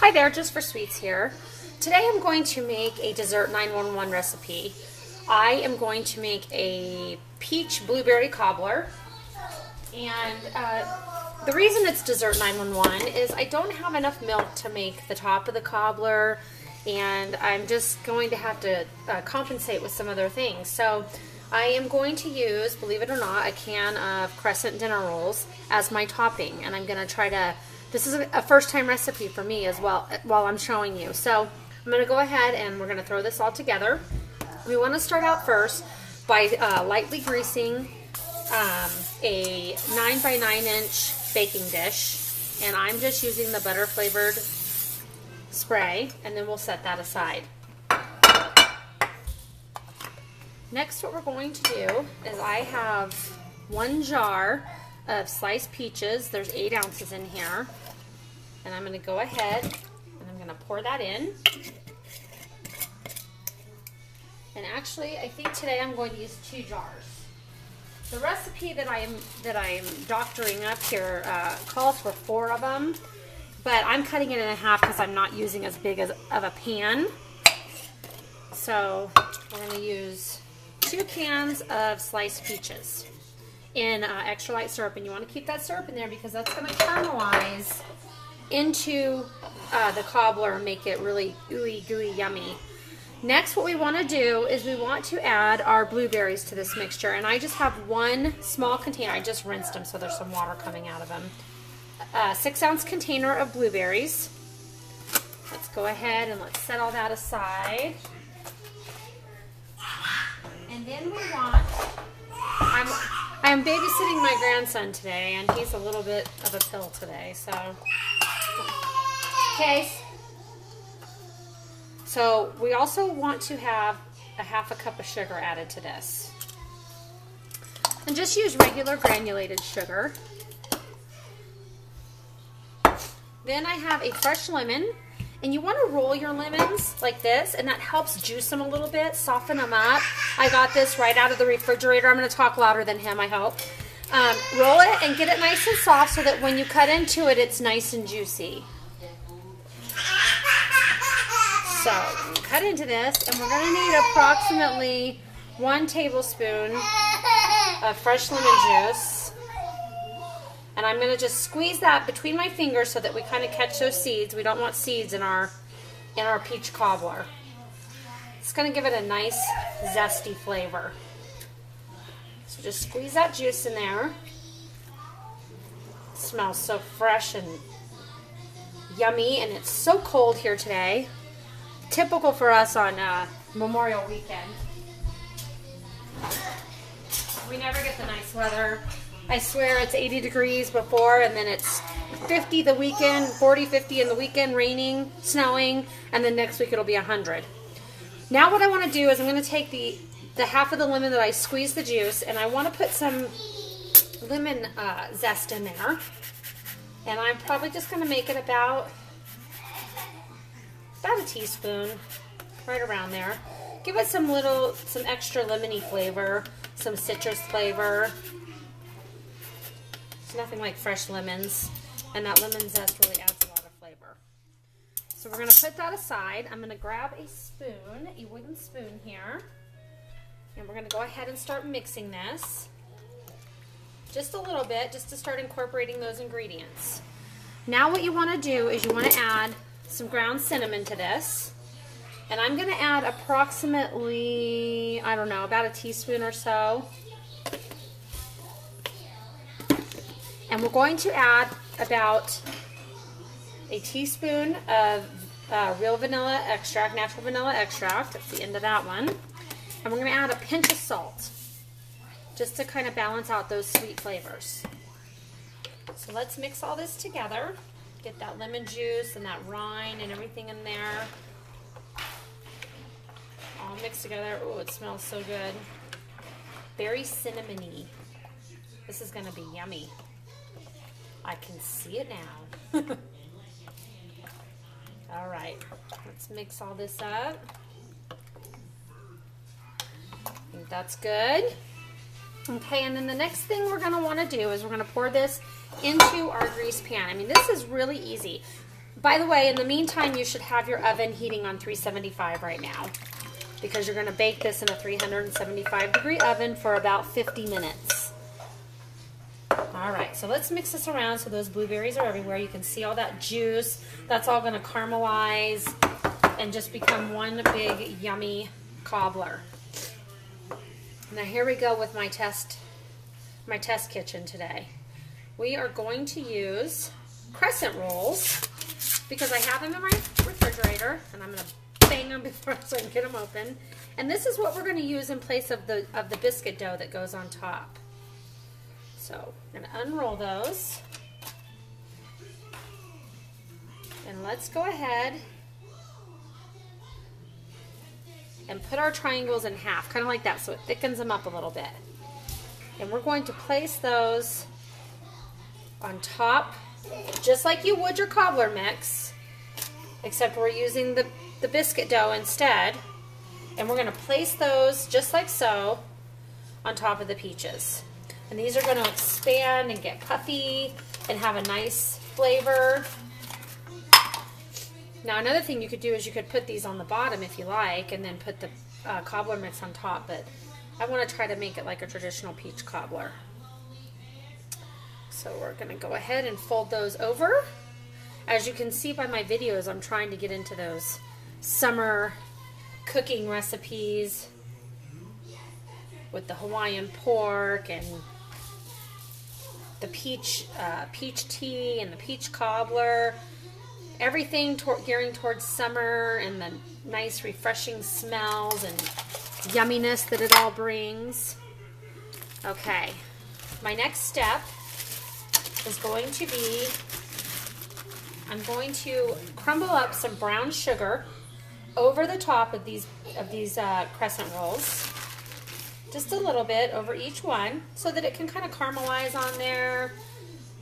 Hi there, Jus4SweetZ here. Today I'm going to make a dessert 911 recipe. I am going to make a peach blueberry cobbler, and the reason it's dessert 911 is I don't have enough milk to make the top of the cobbler, and I'm just going to have to compensate with some other things. So I am going to use, believe it or not, a can of crescent dinner rolls as my topping, and I'm going to try to, this is a first time recipe for me as well while I'm showing you. So I'm going to go ahead and we're going to throw this all together. We want to start out first by lightly greasing a 9 by 9 inch baking dish, and I'm just using the butter flavored spray, and then we'll set that aside. Next, what we're going to do is I have 1 jar of sliced peaches. There's 8 ounces in here, and I'm going to go ahead and I'm going to pour that in. And actually, I think today I'm going to use 2 jars. The recipe that I'm doctoring up here calls for 4 of them, but I'm cutting it in half because I'm not using as big of a pan. So we're going to use 2 cans of sliced peaches in extra light syrup, and you want to keep that syrup in there because that's going to caramelize into the cobbler and make it really ooey gooey yummy. Next, what we want to do is we want to add our blueberries to this mixture, and I just have 1 small container. I just rinsed them so there's some water coming out of them. 6-ounce container of blueberries. Let's go ahead and let's set all that aside. And then we want, I'm babysitting my grandson today, and he's a little bit of a pill today, so. Okay. So we also want to have a 1/2 cup of sugar added to this. And just use regular granulated sugar. Then I have a fresh lemon, and you want to roll your lemons like this, and that helps juice them a little bit, soften them up. I got this right out of the refrigerator. I'm going to talk louder than him, I hope. Roll it and get it nice and soft so that when you cut into it, it's nice and juicy. So cut into this, and we're going to need approximately 1 tablespoon of fresh lemon juice. And I'm going to just squeeze that between my fingers so that we kind of catch those seeds. We don't want seeds in our peach cobbler. It's going to give it a nice zesty flavor. So just squeeze that juice in there. It smells so fresh and yummy, and it's so cold here today. Typical for us on Memorial weekend. We never get the nice weather. I swear it's 80 degrees before, and then it's 50 the weekend, 40, 50 in the weekend, raining, snowing, and then next week it'll be 100. Now what I want to do is I'm going to take the 1/2 of the lemon that I squeezed the juice, and I want to put some lemon zest in there. And I'm probably just going to make it about a teaspoon, right around there. Give it some extra lemony flavor, some citrus flavor. It's nothing like fresh lemons, and that lemon zest really adds a lot of flavor. So we're going to put that aside. I'm going to grab a spoon, a wooden spoon here, and we're going to go ahead and start mixing this. Just a little bit, just to start incorporating those ingredients. Now what you want to do is you want to add some ground cinnamon to this, and I'm going to add approximately, I don't know, about a teaspoon or so. And we're going to add about a teaspoon of real vanilla extract, natural vanilla extract. That's the end of that one. And we're going to add a pinch of salt, just to kind of balance out those sweet flavors. So let's mix all this together. Get that lemon juice and that rind and everything in there. All mixed together. Oh, it smells so good. Very cinnamony. This is going to be yummy. I can see it now. All right, let's mix all this up. I think that's good. Okay, and then the next thing we're going to want to do is we're going to pour this into our grease pan. I mean, this is really easy. By the way, in the meantime, you should have your oven heating on 375 right now, because you're going to bake this in a 375-degree oven for about 50 minutes. All right, so let's mix this around so those blueberries are everywhere. You can see all that juice. That's all going to caramelize and just become one big yummy cobbler. Now here we go with my test kitchen today. We are going to use crescent rolls because I have them in my refrigerator, and I'm going to bang them before so I can get them open. And this is what we're going to use in place of the biscuit dough that goes on top. So I'm going to unroll those, and let's go ahead and put our triangles in half, kind of like that, so it thickens them up a little bit. And we're going to place those on top, just like you would your cobbler mix, except we're using the biscuit dough instead. And we're going to place those just like so on top of the peaches. And these are going to expand and get puffy and have a nice flavor. Now another thing you could do is you could put these on the bottom if you like, and then put the cobbler mix on top, but I want to try to make it like a traditional peach cobbler. So we're going to go ahead and fold those over. As you can see by my videos, I'm trying to get into those summer cooking recipes with the Hawaiian pork and the peach tea and the peach cobbler. Everything gearing towards summer and the nice refreshing smells and yumminess that it all brings. Okay, my next step is going to be, I'm going to crumble up some brown sugar over the top of these crescent rolls. Just a little bit over each one so that it can kind of caramelize on there.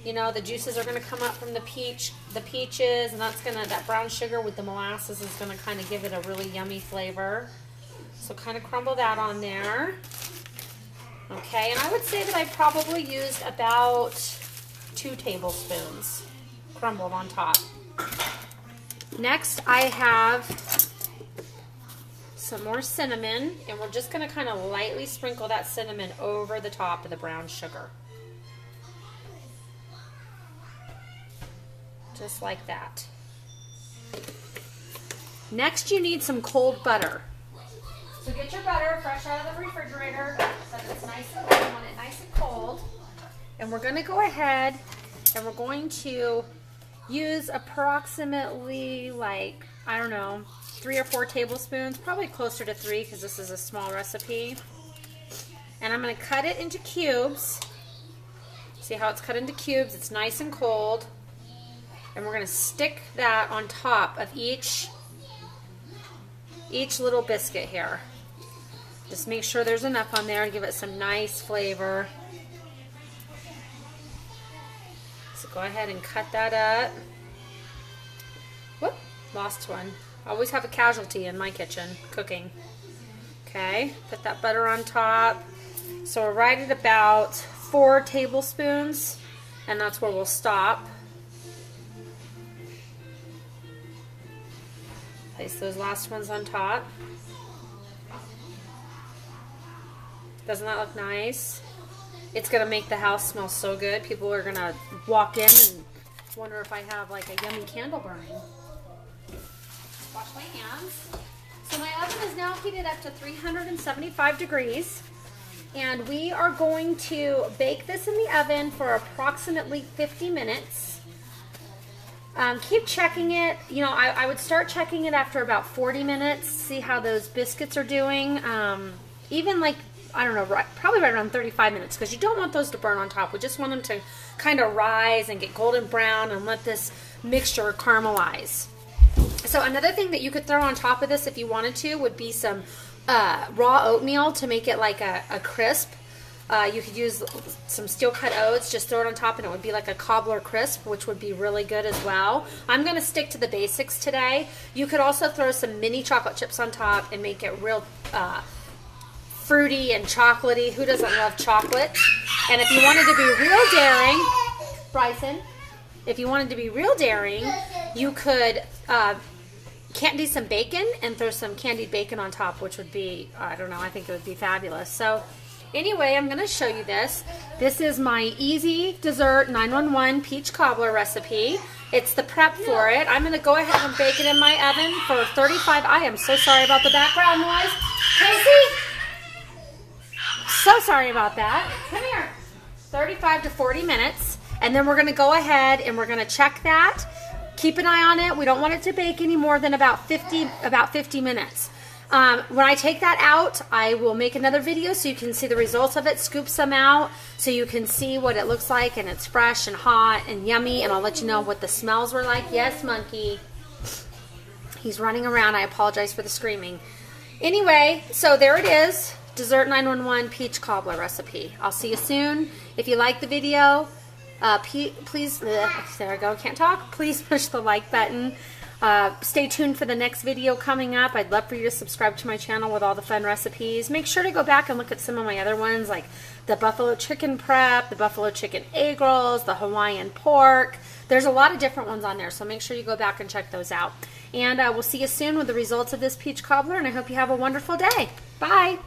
You know, the juices are going to come up from the peaches, and that brown sugar with the molasses is going to kind of give it a really yummy flavor. So kind of crumble that on there. Okay, and I would say that I probably used about 2 tablespoons crumbled on top. Next, I have some more cinnamon, and we're just going to kind of lightly sprinkle that cinnamon over the top of the brown sugar. Just like that. Next, you need some cold butter. So get your butter fresh out of the refrigerator so that it's nice and cold. You want it nice and cold. And we're going to go ahead and we're going to use approximately, like, I don't know, 3 or 4 tablespoons, probably closer to 3 because this is a small recipe. And I'm going to cut it into cubes. See how it's cut into cubes? It's nice and cold. And we're going to stick that on top of each little biscuit here. Just make sure there's enough on there to give it some nice flavor. So go ahead and cut that up. Whoop, lost one. I always have a casualty in my kitchen cooking. Okay, put that butter on top. So we're right at about 4 tablespoons, and that's where we'll stop. Place those last ones on top. Doesn't that look nice? It's going to make the house smell so good. People are going to walk in and wonder if I have like a yummy candle burning. Wash my hands. So my oven is now heated up to 375 degrees. And we are going to bake this in the oven for approximately 50 minutes. Keep checking it. You know, I would start checking it after about 40 minutes, see how those biscuits are doing. Even like, I don't know, probably right around 35 minutes, because you don't want those to burn on top. We just want them to kind of rise and get golden brown and let this mixture caramelize. So another thing that you could throw on top of this if you wanted to would be some raw oatmeal to make it like a crisp. You could use some steel cut oats, just throw it on top and it would be like a cobbler crisp, which would be really good as well. I'm going to stick to the basics today. You could also throw some mini chocolate chips on top and make it real fruity and chocolatey. Who doesn't love chocolate? And if you wanted to be real daring, Bryson, if you wanted to be real daring, you could candy some bacon and throw some candied bacon on top, which would be, I don't know, I think it would be fabulous. So anyway, I'm going to show you this. This is my easy dessert 911 peach cobbler recipe. It's the prep for it. I'm going to go ahead and bake it in my oven for 35. I am so sorry about the background noise. Casey? So sorry about that. Come here. 35 to 40 minutes. And then we're going to go ahead and we're going to check that. Keep an eye on it. We don't want it to bake any more than about 50 minutes. When I take that out, I will make another video so you can see the results of it, scoop some out so you can see what it looks like, and it's fresh and hot and yummy, and I'll let you know what the smells were like. Yes, monkey. He's running around. I apologize for the screaming. Anyway, so there it is, Dessert 911 Peach Cobbler recipe. I'll see you soon. If you like the video, please, there I go, can't talk. Please push the like button. Stay tuned for the next video coming up. I'd love for you to subscribe to my channel with all the fun recipes. Make sure to go back and look at some of my other ones, like the buffalo chicken prep, the buffalo chicken egg rolls, the Hawaiian pork. There's a lot of different ones on there, so make sure you go back and check those out. And we'll see you soon with the results of this peach cobbler, and I hope you have a wonderful day. Bye!